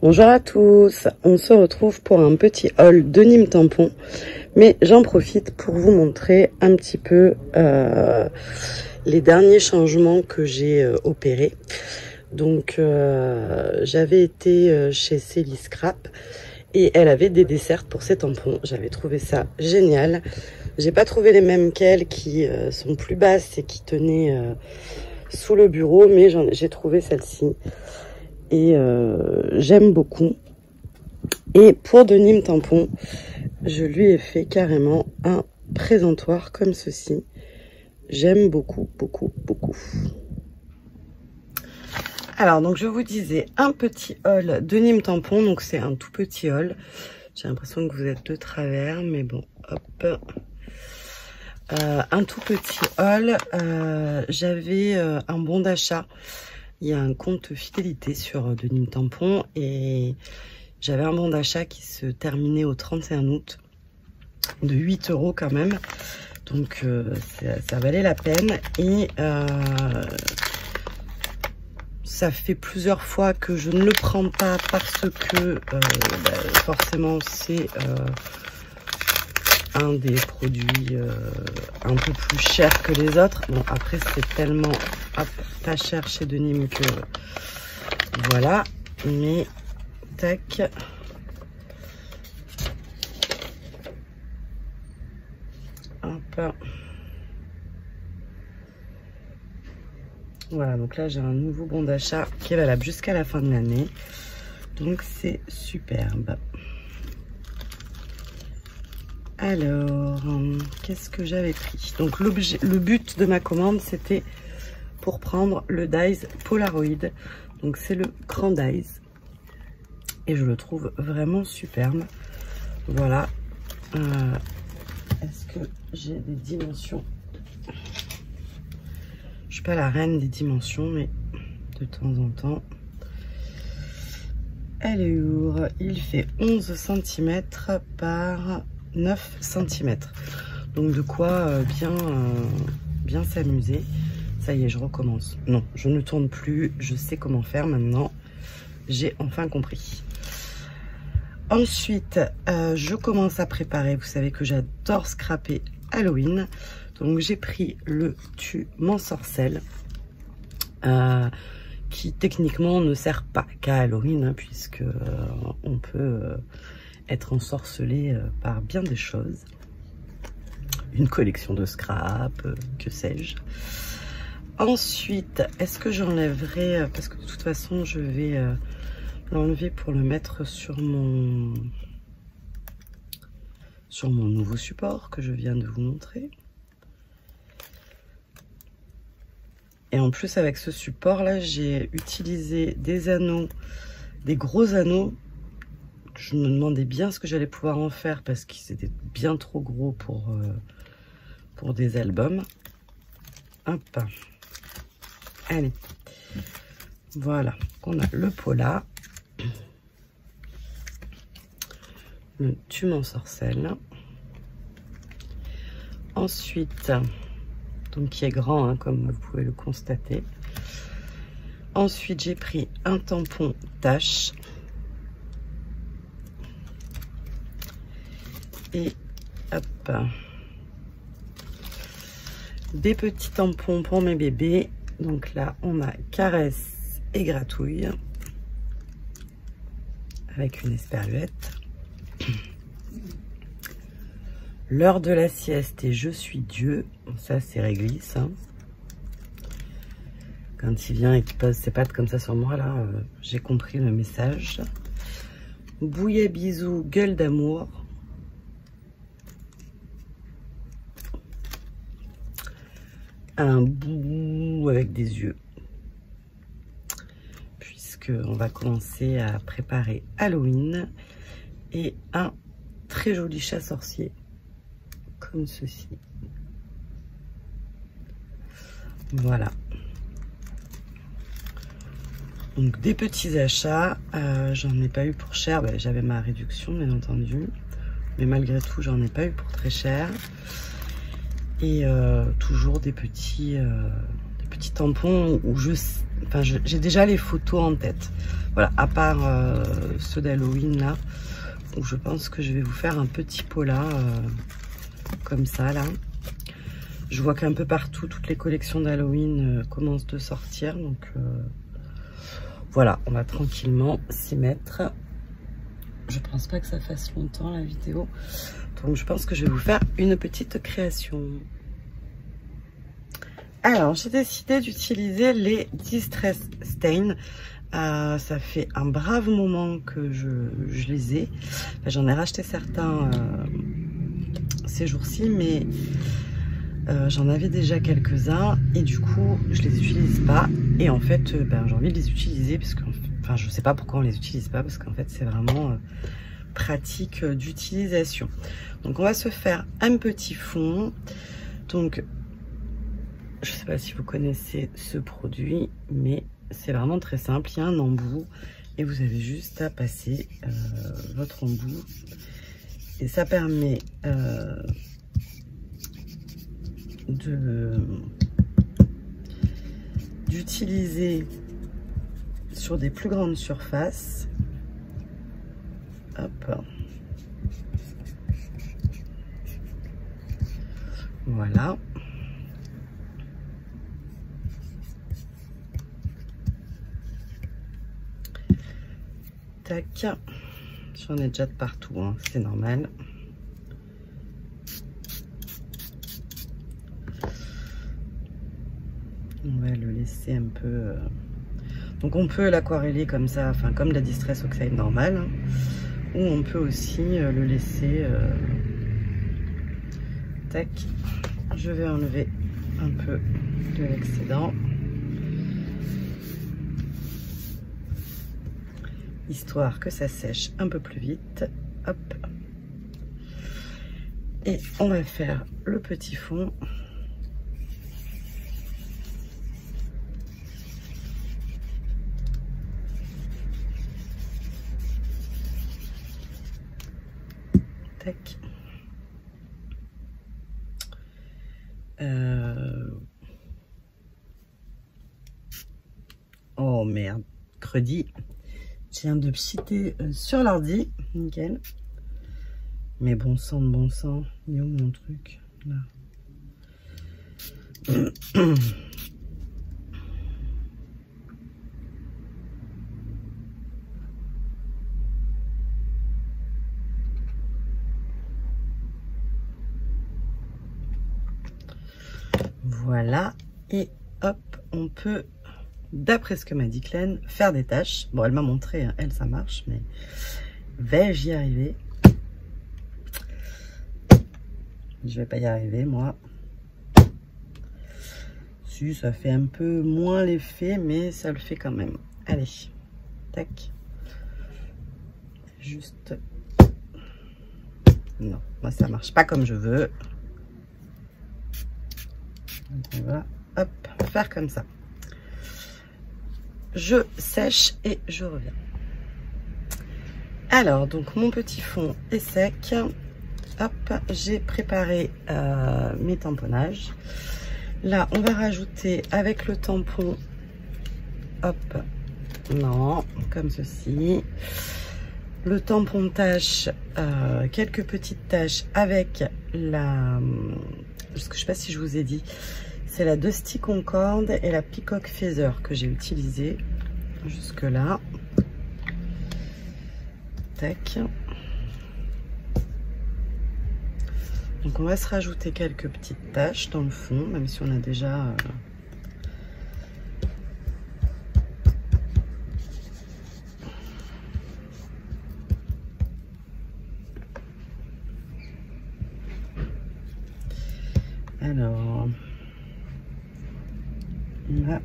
Bonjour à tous, on se retrouve pour un petit haul de Nîmes Tampon, mais j'en profite pour vous montrer un petit peu les derniers changements que j'ai opérés. Donc j'avais été chez Célie Scrap et elle avait des desserts pour ses tampons. J'avais trouvé ça génial. J'ai pas trouvé les mêmes qu'elle qui sont plus basses et qui tenaient sous le bureau, mais j'ai trouvé celle-ci. Et j'aime beaucoup. Et pour de Nîmes Tampon, je lui ai fait carrément un présentoir comme ceci. J'aime beaucoup, beaucoup, beaucoup. Alors, donc je vous disais, un petit haul de Nîmes Tampon. Donc c'est un tout petit haul. J'ai l'impression que vous êtes de travers, mais bon, hop. Un tout petit haul. J'avais un bon d'achat. Il y a un compte fidélité sur de Nîmes Tampon et j'avais un bon d'achat qui se terminait au 31 août de 8 € quand même. Donc ça valait la peine et ça fait plusieurs fois que je ne le prends pas parce que forcément c'est un des produits un peu plus cher que les autres. Bon, après c'est tellement pas cher chez de Nîmes que voilà, mais tac, hop, voilà. Donc là j'ai un nouveau bon d'achat qui est valable jusqu'à la fin de l'année, donc c'est superbe. Alors, qu'est-ce que j'avais pris? Donc le but de ma commande, c'était pour prendre le dies Polaroid. Donc c'est le grand dies. Et je le trouve vraiment superbe. Voilà. Est-ce que j'ai des dimensions? Je suis pas la reine des dimensions, mais de temps en temps. Alors, il fait 11 cm par 9 cm. Donc de quoi bien s'amuser. Ça y est, je recommence. Non, je ne tourne plus. Je sais comment faire maintenant. J'ai enfin compris. Ensuite, je commence à préparer. Vous savez que j'adore scraper Halloween. Donc j'ai pris le Tu m'ensorcelles. Qui techniquement ne sert pas qu'à Halloween, hein, puisque on peut être ensorcelé par bien des choses. Une collection de scrap, que sais-je. Ensuite, est-ce que j'enlèverai, parce que de toute façon je vais l'enlever pour le mettre sur mon nouveau support que je viens de vous montrer. Et en plus avec ce support là, j'ai utilisé des anneaux, des gros anneaux. Je me demandais bien ce que j'allais pouvoir en faire parce qu'ils étaient bien trop gros pour des albums. Hop. Allez. Voilà. On a le Pola. Le Tu m'ensorcelles. Ensuite, donc qui est grand, hein, comme vous pouvez le constater. Ensuite, j'ai pris un tampon tache. Et hop, des petits tampons pour mes bébés. Donc là on a caresse et gratouille avec une esperluette. L'heure de la sieste et je suis Dieu. Ça c'est réglisse, hein. Quand il vient et qu'il pose ses pattes comme ça sur moi là, j'ai compris le message. Bouillet bisous, gueule d'amour. Un bout avec des yeux, puisque on va commencer à préparer Halloween, et un très joli chat sorcier comme ceci. Voilà, donc des petits achats. J'en ai pas eu pour cher, j'avais ma réduction bien entendu, mais malgré tout j'en ai pas eu pour très cher. Et toujours des petits tampons où enfin j'ai déjà les photos en tête. Voilà, à part ceux d'Halloween là, où je pense que je vais vous faire un petit pot là, comme ça là. Je vois qu'un peu partout, toutes les collections d'Halloween commencent de sortir, donc voilà, on va tranquillement s'y mettre. Je pense pas que ça fasse longtemps la vidéo, donc je pense que je vais vous faire une petite création. Alors, j'ai décidé d'utiliser les Distress Stain. Ça fait un brave moment que je les ai. Enfin, j'en ai racheté certains ces jours-ci, mais j'en avais déjà quelques-uns et du coup je les utilise pas, et en fait j'ai envie de les utiliser parce que, enfin je sais pas pourquoi on les utilise pas, parce qu'en fait c'est vraiment pratique d'utilisation. Donc on va se faire un petit fond. Donc je sais pas si vous connaissez ce produit, mais c'est vraiment très simple. Il y a un embout et vous avez juste à passer votre embout, et ça permet d'utiliser sur des plus grandes surfaces. Hop. Voilà. Tac. J'en ai déjà de partout, hein, c'est normal. On va le laisser un peu... Donc on peut l'aquareller comme ça, enfin comme la Distress Oxide normale, hein, ou on peut aussi le laisser... Tac. Je vais enlever un peu de l'excédent, histoire que ça sèche un peu plus vite. Hop. Et on va faire le petit fond. Tac. Oh merde, credi. Je viens de pchiter sur l'ordi. Nickel. Mais bon sang de bon sang. Il est où mon truc là? Voilà, et hop, on peut, d'après ce que m'a dit Clène, faire des tâches. Bon, elle m'a montré, hein, elle, ça marche, mais vais-je y arriver? Je vais pas y arriver, moi. Si, ça fait un peu moins l'effet, mais ça le fait quand même. Allez, tac. Juste... Non, moi, ça marche pas comme je veux. Donc on va, hop, faire comme ça. Je sèche et je reviens. Alors, donc mon petit fond est sec. Hop, j'ai préparé mes tamponnages. Là, on va rajouter avec le tampon, hop, non, comme ceci. Le tampon tache, quelques petites taches avec la... Je ne sais pas si je vous ai dit, c'est la Dusty Concorde et la Peacock Feather que j'ai utilisé jusque là. Tac. Donc on va se rajouter quelques petites taches dans le fond, même si on a déjà... Alors, là,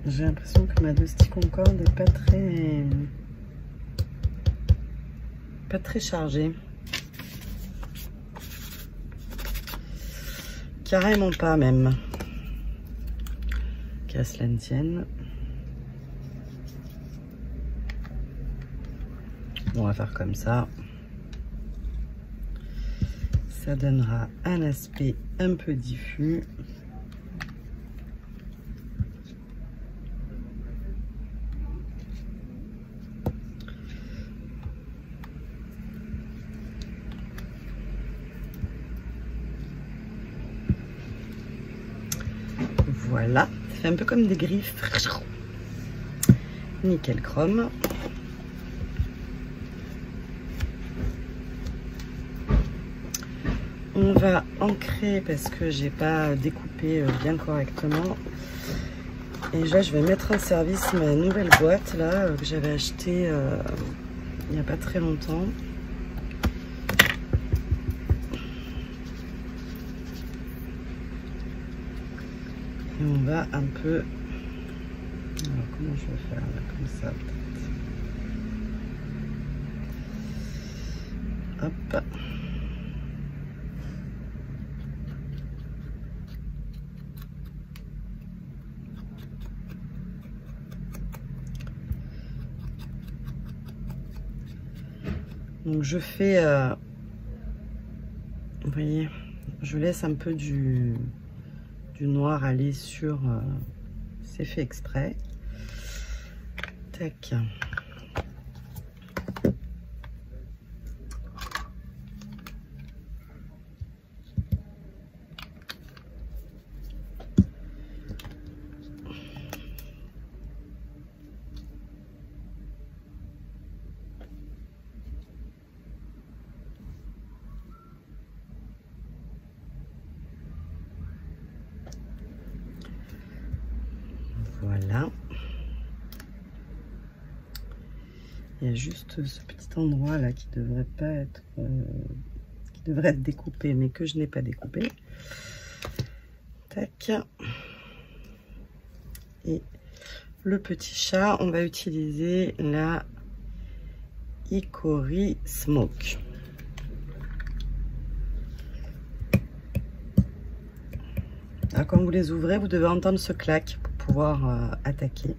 j'ai l'impression que ma Dusty Concorde n'est pas très chargée. Carrément pas même. Qu'à cela ne tienne. On va faire comme ça. Ça donnera un aspect un peu diffus. Voilà, ça fait un peu comme des griffes. Nickel chrome. On va ancrer parce que j'ai pas découpé bien correctement. Et là, je vais mettre en service ma nouvelle boîte là que j'avais achetée il n'y a pas très longtemps. Et on va un peu... Alors, comment je vais faire là, comme ça peut-être. Hop. Donc je fais, vous voyez, je laisse un peu du noir aller sur, c'est fait exprès. Tac. Voilà. Il y a juste ce petit endroit là qui devrait pas être qui devrait être découpé, mais que je n'ai pas découpé. Tac. Et le petit chat, on va utiliser la Hickory Smoke. Alors, quand vous les ouvrez, vous devez entendre ce clac pour pouvoir attaquer.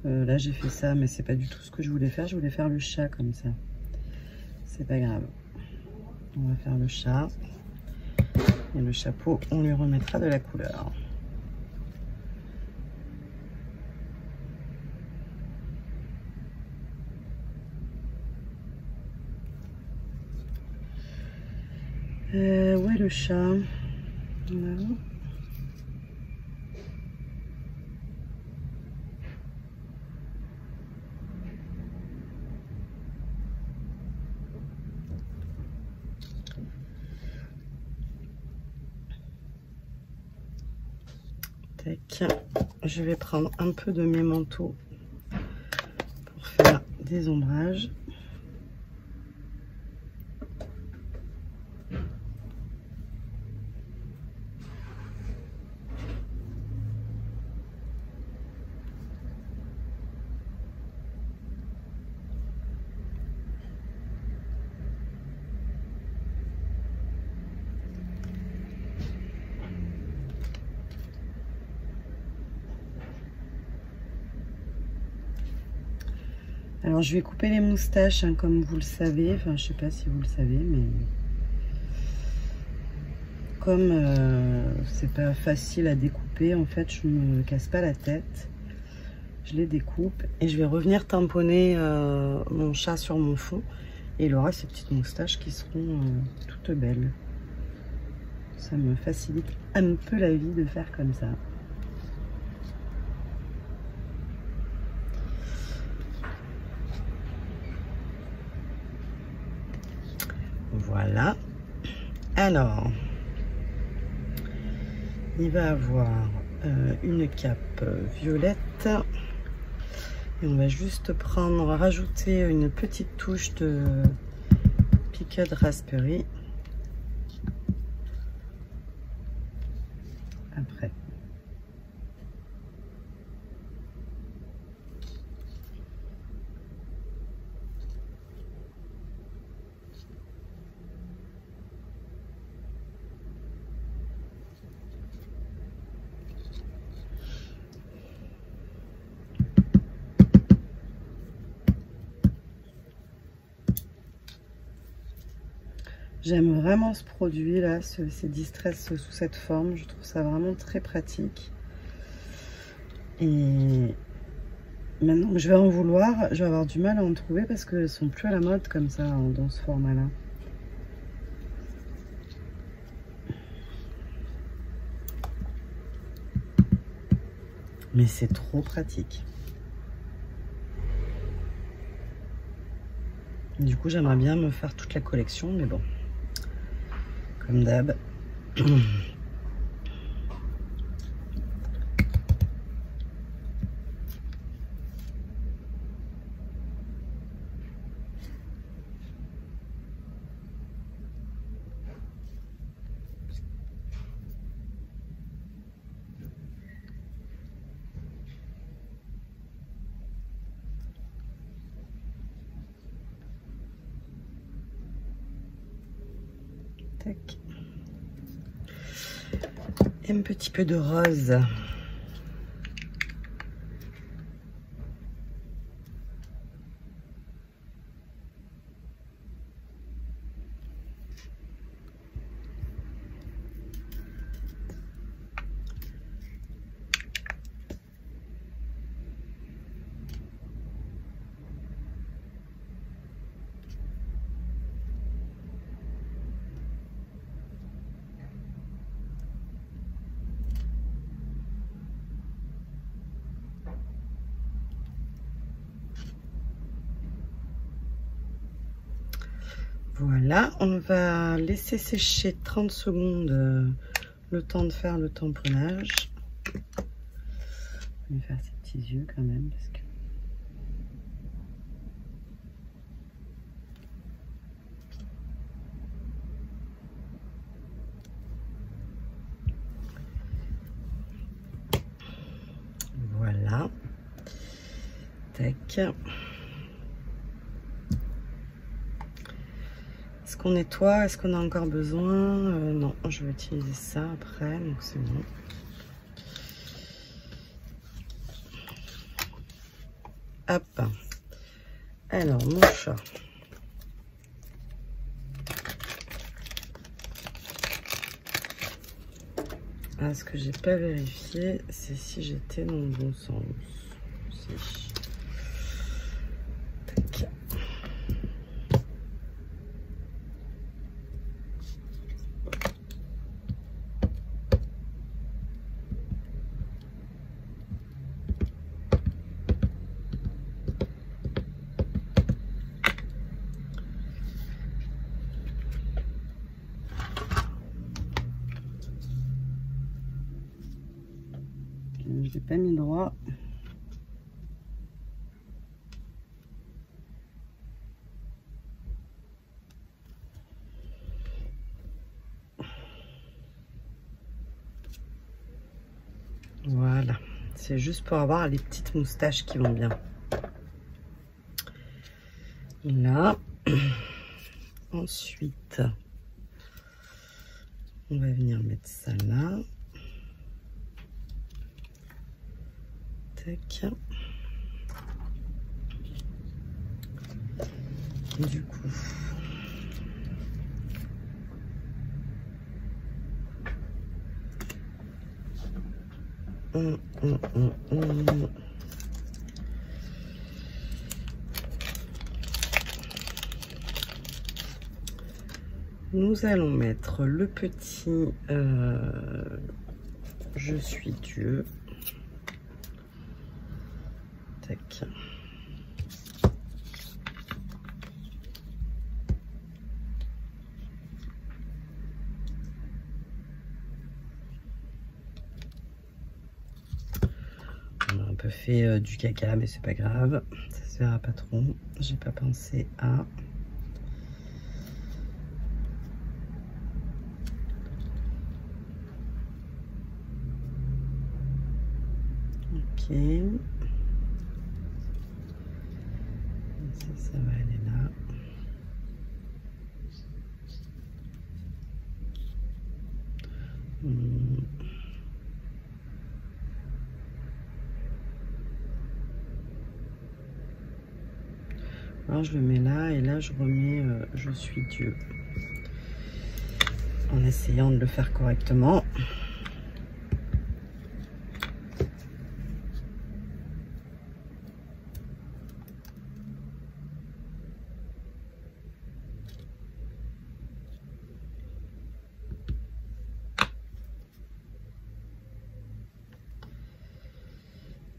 Là j'ai fait ça, mais c'est pas du tout ce que je voulais faire. Je voulais faire le chat comme ça. C'est pas grave. On va faire le chat. Et le chapeau, on lui remettra de la couleur. Où est le chat? Là. Je vais prendre un peu de mes manteaux pour faire des ombrages. Alors je vais couper les moustaches hein, comme vous le savez, enfin je sais pas si vous le savez, mais comme c'est pas facile à découper, en fait je me casse pas la tête, je les découpe et je vais revenir tamponner mon chat sur mon fond et il aura ces petites moustaches qui seront toutes belles. Ça me facilite un peu la vie de faire comme ça. Voilà. Alors, il va avoir une cape violette. Et on va juste rajouter une petite touche de Picked Raspberry. Après. J'aime vraiment ce produit là, ces Distress sous cette forme. Je trouve ça vraiment très pratique. Et maintenant que je vais en vouloir, je vais avoir du mal à en trouver parce qu'elles sont plus à la mode comme ça, dans ce format là. Mais c'est trop pratique. Du coup, j'aimerais bien me faire toute la collection, mais bon, comme d'hab. Tac. Et un petit peu de rose. Voilà, on va laisser sécher 30 secondes le temps de faire le tamponnage. Je vais faire ses petits yeux quand même parce que... Voilà. Tac. Est-ce qu'on nettoie? Est-ce qu'on a encore besoin? Non, je vais utiliser ça après, donc c'est bon. Hop. Alors, mon chat. Ah, ce que j'ai pas vérifié, c'est si j'étais dans le bon sens. Si. Tac. J'ai pas mis droit. Voilà, c'est juste pour avoir les petites moustaches qui vont bien. Là, ensuite, on va venir mettre ça là. Tac. Et du coup, nous allons mettre le petit Je suis Dieu. Tac. On a un peu fait du caca, mais c'est pas grave, ça se verra pas trop. J'ai pas pensé à... Ok. Ça va aller là. Alors je le mets là et là je remets Je suis Dieu. en essayant de le faire correctement.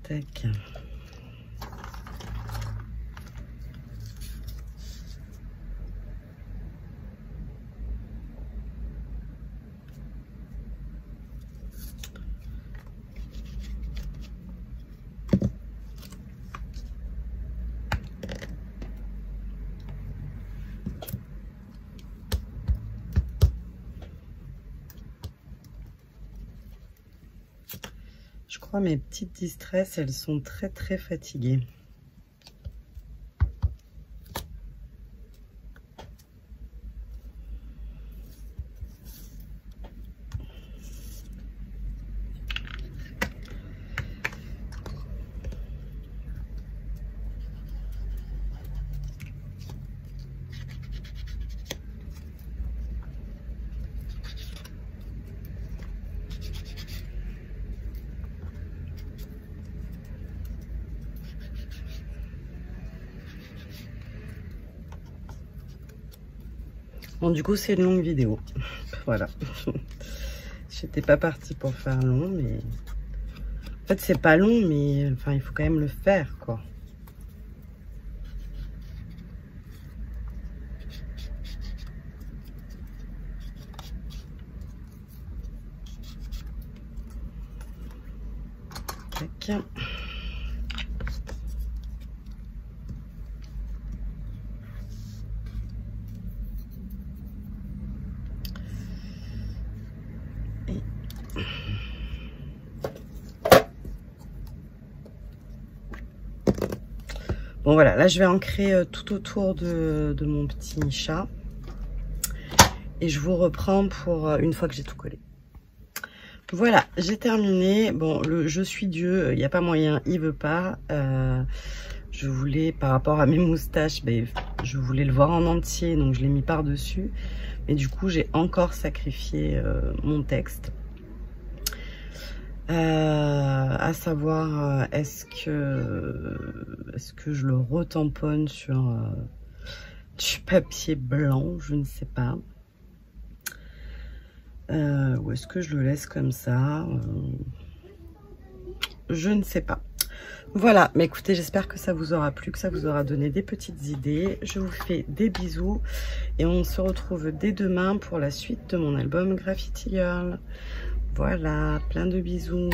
Tac. Je crois mes petites distresses, elles sont très fatiguées. Bon, du coup, c'est une longue vidéo. Voilà. J'étais pas partie pour faire long, mais... En fait, c'est pas long, mais enfin, il faut quand même le faire, quoi. Tac. Bon voilà, là je vais ancrer tout autour de mon petit chat. Et je vous reprends pour une fois que j'ai tout collé. Voilà, j'ai terminé. Bon, je suis Dieu, il n'y a pas moyen, il veut pas. Je voulais, par rapport à mes moustaches, je voulais le voir en entier, donc je l'ai mis par-dessus. Mais du coup, j'ai encore sacrifié mon texte. À savoir, est-ce que je le retamponne sur du papier blanc, je ne sais pas. Ou est-ce que je le laisse comme ça, je ne sais pas. Voilà, mais écoutez, j'espère que ça vous aura plu, que ça vous aura donné des petites idées. Je vous fais des bisous et on se retrouve dès demain pour la suite de mon album Graffiti Girl. Voilà, plein de bisous.